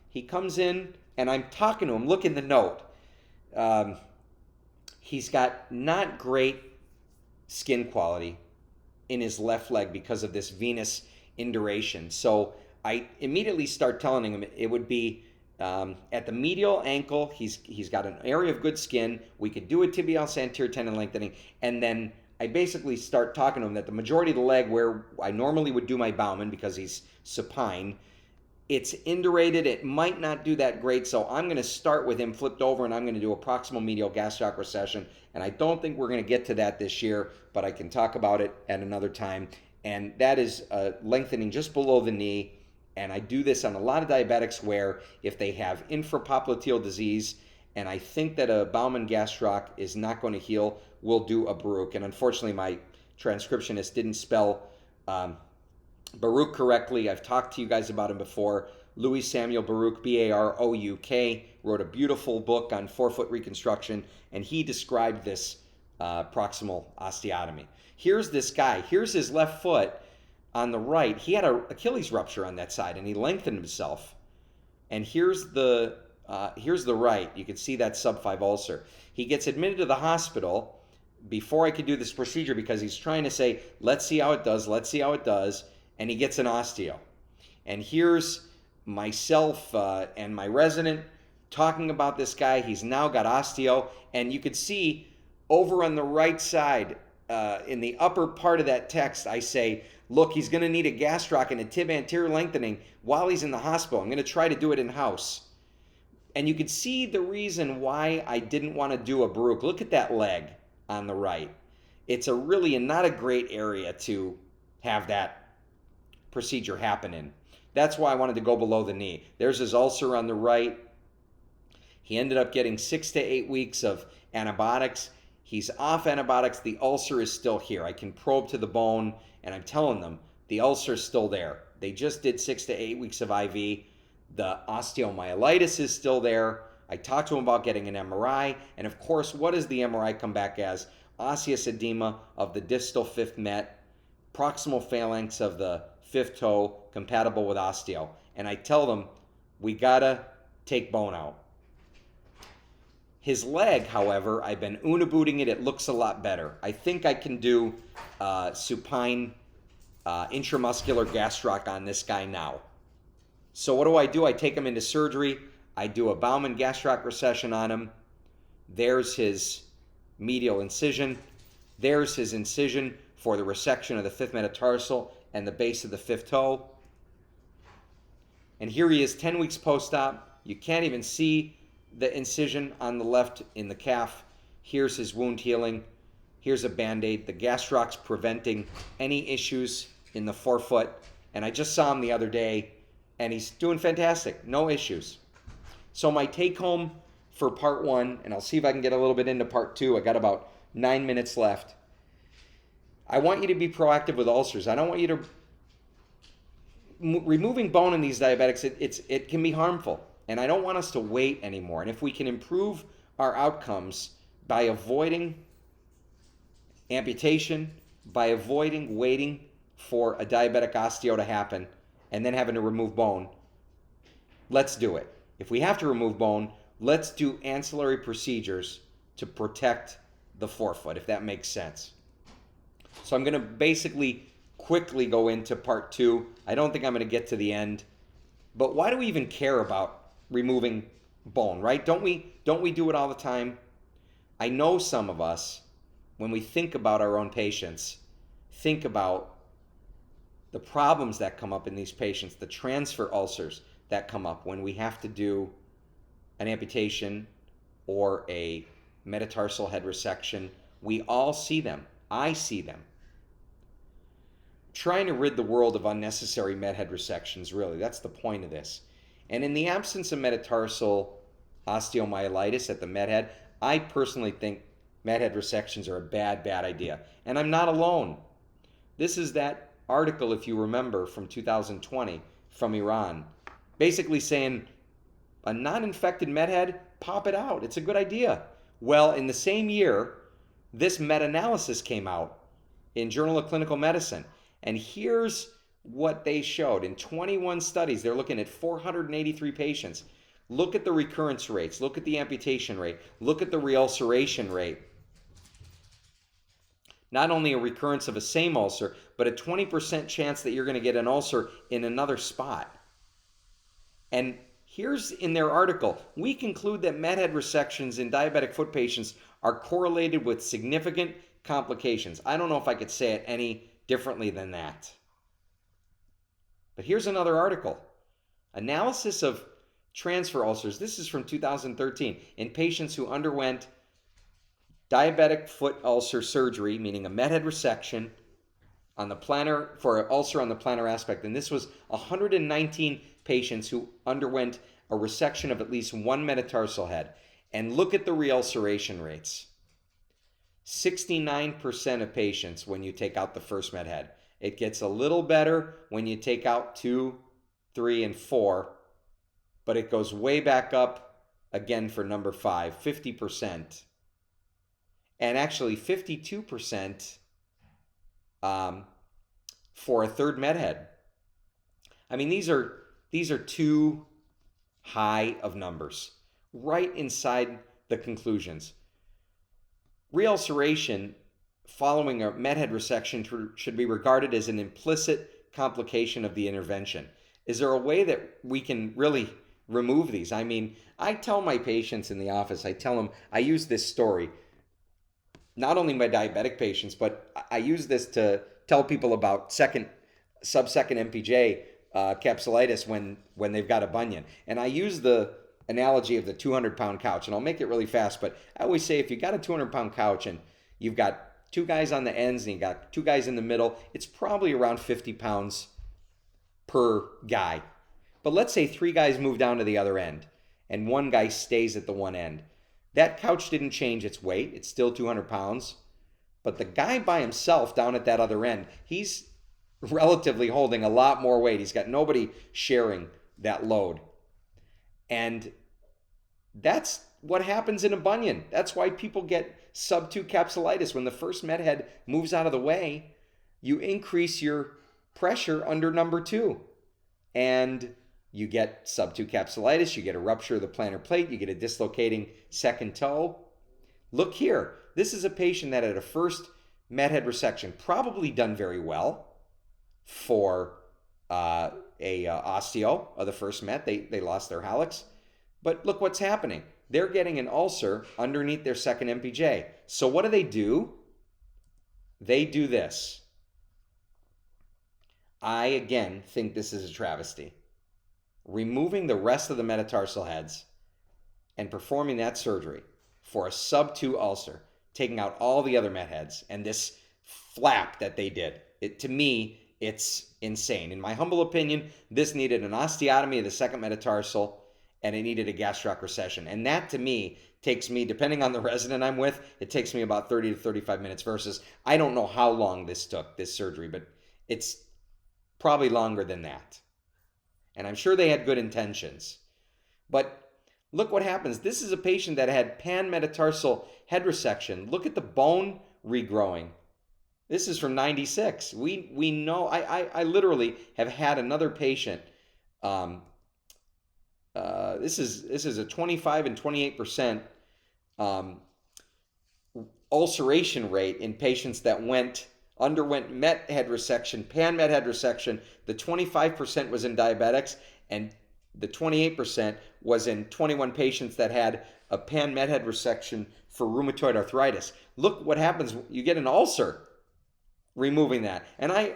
Speaker 1: he comes in, and I'm talking to him. Look in the note. He's got not great skin quality in his left leg because of this venous induration. So I immediately start telling him it would be at the medial ankle. He's got an area of good skin. We could do a tibialis anterior tendon lengthening, and then I basically start talking to him that the majority of the leg where I normally would do my Baumann because he's supine, it's indurated. It might not do that great, so I'm going to start with him flipped over, and I'm going to do a proximal medial gastroc recession. And I don't think we're going to get to that this year, but I can talk about it at another time. And that is lengthening just below the knee. And I do this on a lot of diabetics where if they have infrapopliteal disease, and I think that a Baumann gastroc is not going to heal, we'll do a Baruch. And unfortunately, my transcriptionist didn't spell Baruch correctly. I've talked to you guys about him before. Louis Samuel Baruch, B-A-R-O-U-K, wrote a beautiful book on forefoot reconstruction, and he described this proximal osteotomy. Here's this guy. Here's his left foot on the right. He had an Achilles rupture on that side, and he lengthened himself. And here's the right. You can see that sub-5 ulcer. He gets admitted to the hospital before I could do this procedure because he's trying to say, let's see how it does, let's see how it does, and he gets an osteo. And here's myself and my resident talking about this guy. He's now got osteo, and you could see over on the right side in the upper part of that text, I say, look, he's going to need a gastroc and a tib anterior lengthening while he's in the hospital. I'm going to try to do it in-house. And you can see the reason why I didn't want to do a Baruch. Look at that leg on the right. It's a really not a great area to have that procedure happen in. That's why I wanted to go below the knee. There's his ulcer on the right. He ended up getting 6 to 8 weeks of antibiotics. He's off antibiotics. The ulcer is still here. I can probe to the bone, and I'm telling them the ulcer is still there. They just did 6 to 8 weeks of IV. The osteomyelitis is still there. I talked to him about getting an MRI, and of course, what does the MRI come back as? Osseous edema of the distal fifth met, proximal phalanx of the fifth toe compatible with osteo. And I tell them, we gotta take bone out. His leg, however, I've been unibooting it. It looks a lot better. I think I can do supine intramuscular gastroc on this guy now. So what do? I take him into surgery. I do a Baumann gastroc recession on him. There's his medial incision. There's his incision for the resection of the fifth metatarsal and the base of the fifth toe. And here he is 10 weeks post-op. You can't even see the incision on the left in the calf. Here's his wound healing. Here's a Band-Aid. The gastroc's preventing any issues in the forefoot. And I just saw him the other day, and he's doing fantastic. No issues. So my take-home for part 1, and I'll see if I can get a little bit into part 2. I got about 9 minutes left. I want you to be proactive with ulcers. I don't want you to... Removing bone in these diabetics, it can be harmful. And I don't want us to wait anymore. And if we can improve our outcomes by avoiding amputation, by avoiding waiting for a diabetic osteo to happen and then having to remove bone, let's do it. If we have to remove bone, let's do ancillary procedures to protect the forefoot, if that makes sense. So I'm going to basically quickly go into part 2. I don't think I'm going to get to the end. But why do we even care about removing bone, right? Don't we do it all the time? I know some of us, when we think about our own patients, think about the problems that come up in these patients, the transfer ulcers that come up when we have to do an amputation or a metatarsal head resection. We all see them. I see them. Trying to rid the world of unnecessary med head resections, really. That's the point of this. And in the absence of metatarsal osteomyelitis at the med head, I personally think med head resections are a bad idea. And I'm not alone. This is that article, if you remember, from 2020 from Iran, basically saying a non-infected med head, pop it out. It's a good idea. Well, in the same year, this meta-analysis came out in Journal of Clinical Medicine. And here's what they showed. In 21 studies, they're looking at 483 patients. Look at the recurrence rates. Look at the amputation rate. Look at the reulceration rate. Not only a recurrence of a same ulcer, but a 20% chance that you're going to get an ulcer in another spot. And here's in their article, we conclude that med head resections in diabetic foot patients are correlated with significant complications. I don't know if I could say it any differently than that. But here's another article. Analysis of transfer ulcers. This is from 2013 in patients who underwent diabetic foot ulcer surgery, meaning a med head resection on the plantar, for an ulcer on the plantar aspect. And this was 119 patients who underwent a resection of at least one metatarsal head. And look at the reulceration rates. 69% of patients when you take out the first med head. It gets a little better when you take out 2, 3, and 4, but it goes way back up again for number 5, 50%. And actually 52% for a third med head. I mean, these are too high of numbers, right inside the conclusions. Reulceration following a med head resection should be regarded as an implicit complication of the intervention. Is there a way that we can really remove these? I mean, I tell my patients in the office, I tell them, I use this story, not only my diabetic patients, but I use this to tell people about sub-second MPJ capsulitis when they've got a bunion. And I use the analogy of the 200-pound couch, and I'll make it really fast, but I always say if you've got a 200-pound couch and you've got 2 guys on the ends and you've got 2 guys in the middle, it's probably around 50 pounds per guy. But let's say 3 guys move down to the other end and 1 guy stays at the one end. That couch didn't change its weight. It's still 200 pounds. But the guy by himself down at that other end, he's relatively holding a lot more weight. He's got nobody sharing that load. And that's what happens in a bunion. That's why people get sub-2 capsulitis. When the first med head moves out of the way, you increase your pressure under number 2. And you get sub-2 capsulitis, you get a rupture of the plantar plate, you get a dislocating second toe. Look here. This is a patient that had a first met head resection, probably done very well for osteo of the first met. They lost their hallux. But look what's happening. They're getting an ulcer underneath their second MPJ. So what do? They do this. I, again, think this is a travesty. Removing the rest of the metatarsal heads and performing that surgery for a sub-2 ulcer, taking out all the other met heads, and this flap that they did, to me, it's insane. In my humble opinion, this needed an osteotomy of the second metatarsal, and it needed a gastroc recession. And that, to me, takes me, depending on the resident I'm with, it takes me about 30 to 35 minutes versus, I don't know how long this took, this surgery, but it's probably longer than that. And I'm sure they had good intentions. But look what happens. This is a patient that had pan-metatarsal head resection. Look at the bone regrowing. This is from 96. We know, I literally have had another patient. This is a 25 and 28% ulceration rate in patients that underwent met head resection, pan met head resection. The 25% was in diabetics, and the 28% was in 21 patients that had a pan met head resection for rheumatoid arthritis. Look what happens. You get an ulcer removing that. And I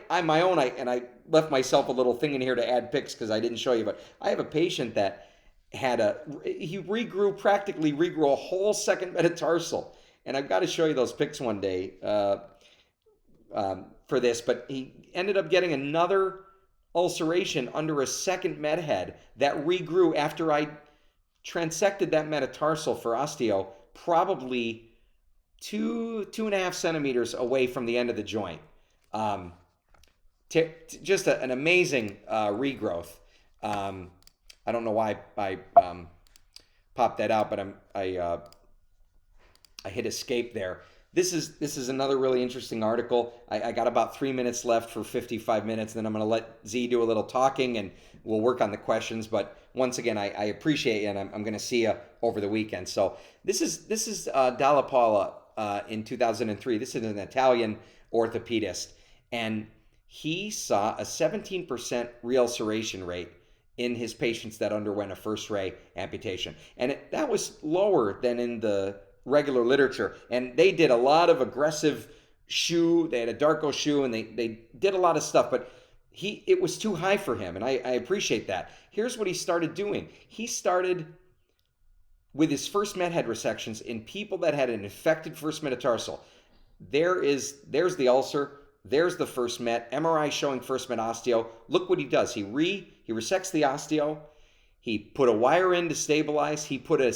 Speaker 1: left myself a little thing in here to add pics because I didn't show you, but I have a patient that he practically regrew a whole second metatarsal. And I've got to show you those pics one day for this, but he ended up getting another ulceration under a second met head that regrew after I transected that metatarsal for osteo, probably 2.5 centimeters away from the end of the joint. Just an amazing regrowth. I don't know why I popped that out, but I hit escape there. This is another really interesting article. I got about 3 minutes left for 55 minutes, then I'm going to let Z do a little talking, and we'll work on the questions. But once again, I appreciate you, and I'm going to see you over the weekend. So this is Dalla Paula in 2003. This is an Italian orthopedist, and he saw a 17% reulceration rate in his patients that underwent a first ray amputation, and that was lower than in the regular literature. And they did a lot of aggressive they had a Darko shoe, and they did a lot of stuff, but it was too high for him, and I appreciate that. Here's what he started doing. He started with his first met head resections in people that had an infected first metatarsal. There's the ulcer, there's the first met, MRI showing first met osteo. Look what he does. He resects the osteo, he put a wire in to stabilize, he put a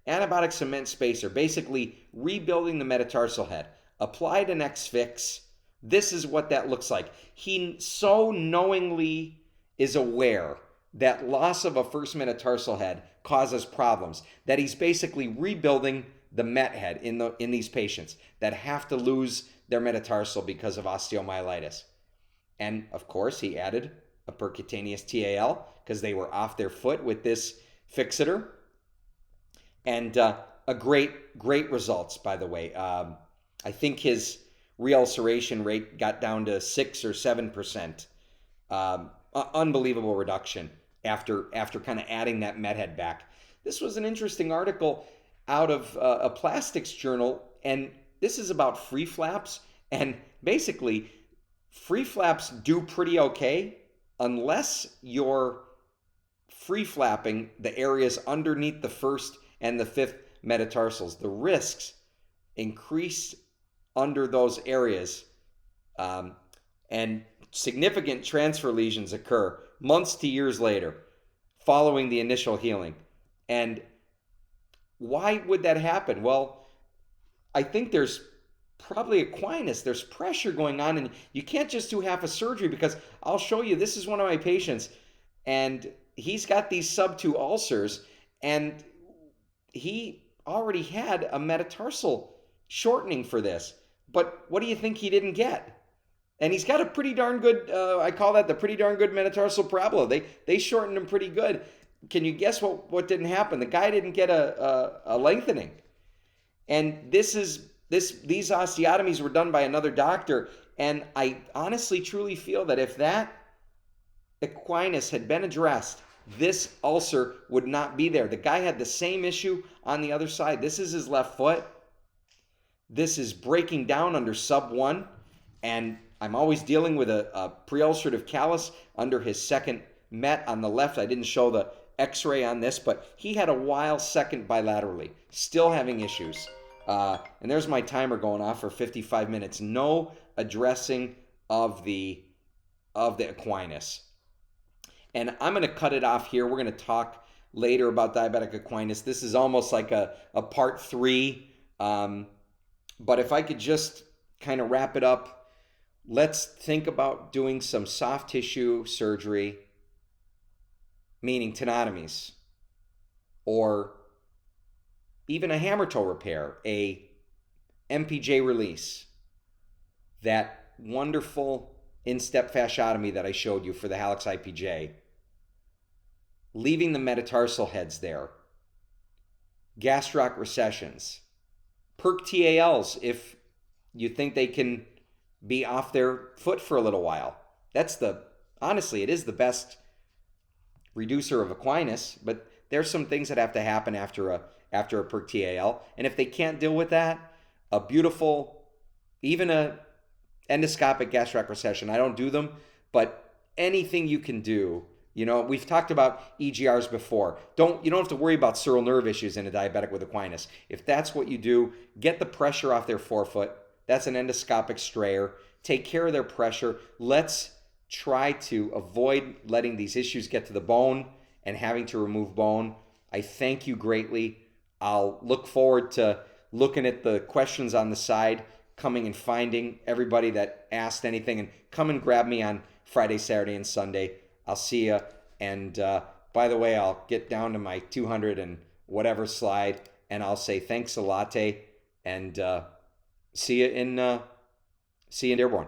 Speaker 1: antibiotic cement spacer, basically rebuilding the metatarsal head, applied an X-Fix. This is what that looks like. He so knowingly is aware that loss of a first metatarsal head causes problems, that he's basically rebuilding the met head in these patients that have to lose their metatarsal because of osteomyelitis. And of course, he added a percutaneous TAL because they were off their foot with this fixator. And a great results, by the way. I think his reulceration rate got down to 6 or 7%. Unbelievable reduction after kind of adding that met head back. This was an interesting article out of a plastics journal, and this is about free flaps. And basically, free flaps do pretty okay unless you're free flapping the areas underneath the first and the fifth metatarsals. The risks increase under those areas, and significant transfer lesions occur months to years later following the initial healing. And why would that happen? Well, I think there's probably Aquinas. There's pressure going on, and you can't just do half a surgery, because I'll show you, this is one of my patients, and he's got these sub-2 ulcers, and he already had a metatarsal shortening for this. But what do you think he didn't get? And he's got a pretty darn good, I call that the pretty darn good metatarsal parabola. They shortened him pretty good. Can you guess what didn't happen? The guy didn't get a lengthening. And these osteotomies were done by another doctor. And I honestly, truly feel that if that equinus had been addressed, this ulcer would not be there. The guy had the same issue on the other side. This is his left foot. This is breaking down under sub 1, and I'm always dealing with a pre-ulcerative callus under his second met on the left. I didn't show the x-ray on this, but he had a wild second bilaterally, still having issues. And there's my timer going off for 55 minutes. No addressing of the equinus. And I'm going to cut it off here. We're going to talk later about diabetic equinus. This is almost like a part 3. But if I could just kind of wrap it up, let's think about doing some soft tissue surgery, meaning tenotomies, or even a hammer toe repair, a MPJ release, that wonderful instep fasciotomy that I showed you for the hallux IPJ, leaving the metatarsal heads there, gastroc recessions, perc TALs if you think they can be off their foot for a little while. Honestly, it is the best reducer of equinus, but there's some things that have to happen after a perc TAL. And if they can't deal with that, a beautiful, even a endoscopic gastroc recession. I don't do them, but anything you can do. We've talked about EGRs before. You don't have to worry about sural nerve issues in a diabetic with equinus. If that's what you do, get the pressure off their forefoot. That's an endoscopic strayer. Take care of their pressure. Let's try to avoid letting these issues get to the bone and having to remove bone. I thank you greatly. I'll look forward to looking at the questions on the side, coming and finding everybody that asked anything, and come and grab me on Friday, Saturday, and Sunday. I'll see you. And by the way, I'll get down to my 200 and whatever slide, and I'll say thanks a latte, and see you in Dearborn.